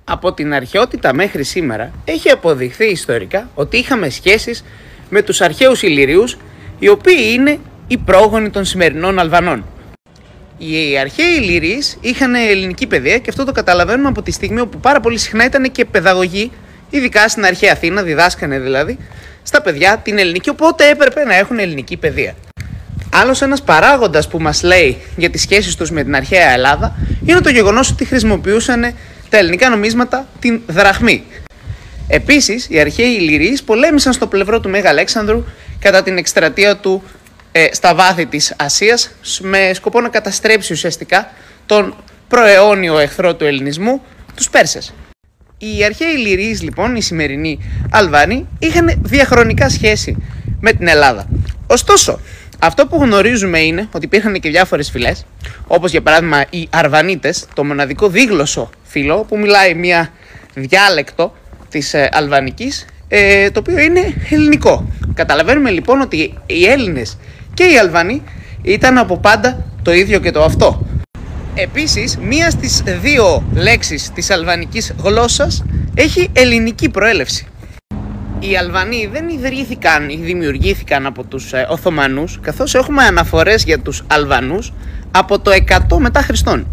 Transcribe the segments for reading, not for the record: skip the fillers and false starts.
Από την αρχαιότητα μέχρι σήμερα έχει αποδειχθεί ιστορικά ότι είχαμε σχέσεις με τους αρχαίους Ηλυρίους, οι οποίοι είναι οι πρόγονοι των σημερινών Αλβανών. Οι αρχαίοι Ηλύριοι είχαν ελληνική παιδεία και αυτό το καταλαβαίνουμε από τη στιγμή όπου πάρα πολύ συχνά ήταν και παιδαγωγοί, ειδικά στην αρχαία Αθήνα, διδάσκανε δηλαδή στα παιδιά την ελληνική, οπότε έπρεπε να έχουν ελληνική παιδεία. Άλλος ένας παράγοντας που μας λέει για τις σχέσεις τους με την αρχαία Ελλάδα είναι το γεγονός ότι χρησιμοποιούσαν τα ελληνικά νομίσματα την δραχμή. Επίσης, οι αρχαίοι Ηλυρίοι πολέμησαν στο πλευρό του Μέγα Αλέξανδρου κατά την εκστρατεία του στα βάθη της Ασίας με σκοπό να καταστρέψει ουσιαστικά τον προαιώνιο εχθρό του ελληνισμού, τους Πέρσες. Οι αρχαίοι Ηλυρίοι λοιπόν, οι σημερινοί Αλβάνοι, είχαν διαχρονικά σχέση με την Ελλάδα. Ωστόσο, αυτό που γνωρίζουμε είναι ότι υπήρχαν και διάφορες φυλές, όπως για παράδειγμα οι Αρβανίτες, το μοναδικό δίγλωσσο φύλο που μιλάει μια διάλεκτο της αλβανικής, το οποίο είναι ελληνικό. Καταλαβαίνουμε λοιπόν ότι οι Έλληνες και οι Αλβανοί ήταν από πάντα το ίδιο και το αυτό. Επίσης, μία στις δύο λέξεις της αλβανικής γλώσσας έχει ελληνική προέλευση. Οι Αλβανοί δεν ιδρύθηκαν ή δημιουργήθηκαν από τους Οθωμανούς, καθώς έχουμε αναφορές για τους Αλβανούς από το 100 μετά Χριστόν.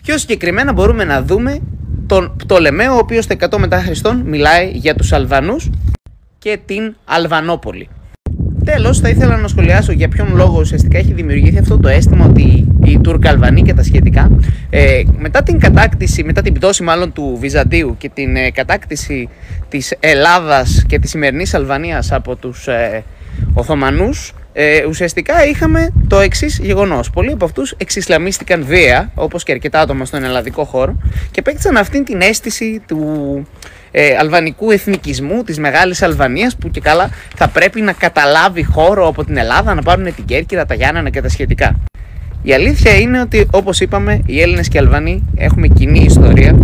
Πιο συγκεκριμένα μπορούμε να δούμε τον Πτολεμαίο, ο οποίος το 100 μετά Χριστόν μιλάει για τους Αλβανούς και την Αλβανόπολη. Τέλος, θα ήθελα να σχολιάσω για ποιον λόγο ουσιαστικά έχει δημιουργηθεί αυτό το αίσθημα ότι οι Τούρκοι-Αλβανοί και τα σχετικά, μετά την κατάκτηση, μετά την πτώση μάλλον του Βυζαντίου και την κατάκτηση της Ελλάδας και της σημερινής Αλβανίας από τους Οθωμανούς, ουσιαστικά είχαμε το εξής γεγονός. Πολλοί από αυτούς εξισλαμίστηκαν βία, όπως και αρκετά άτομα στον ελλαδικό χώρο, και απέκτησαν αυτήν την αίσθηση του αλβανικού εθνικισμού, της Μεγάλης Αλβανίας, που και καλά θα πρέπει να καταλάβει χώρο από την Ελλάδα, να πάρουν την Κέρκυρα, τα Γιάννενα και τα σχετικά. Η αλήθεια είναι ότι, όπως είπαμε, οι Έλληνες και οι Αλβανοί έχουμε κοινή ιστορία.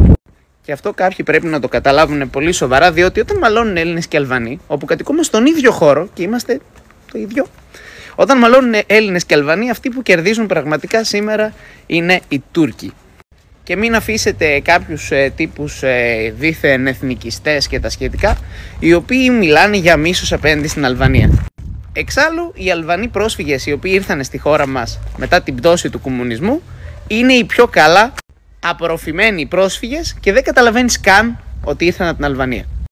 Και αυτό κάποιοι πρέπει να το καταλάβουν πολύ σοβαρά, διότι όταν μαλώνουν Έλληνες και Αλβανοί, όπου κατοικούμε στον ίδιο χώρο και είμαστε το ίδιο, όταν μαλώνουν Έλληνες και Αλβανοί, αυτοί που κερδίζουν πραγματικά σήμερα είναι οι Τούρκοι. Και μην αφήσετε κάποιους τύπους δίθεν εθνικιστές και τα σχετικά, οι οποίοι μιλάνε για μίσος απέναντι στην Αλβανία. Εξάλλου, οι Αλβανοί πρόσφυγες οι οποίοι ήρθαν στη χώρα μας μετά την πτώση του κομμουνισμού είναι οι πιο καλά απορροφημένοι πρόσφυγες και δεν καταλαβαίνεις καν ότι ήρθαν από την Αλβανία.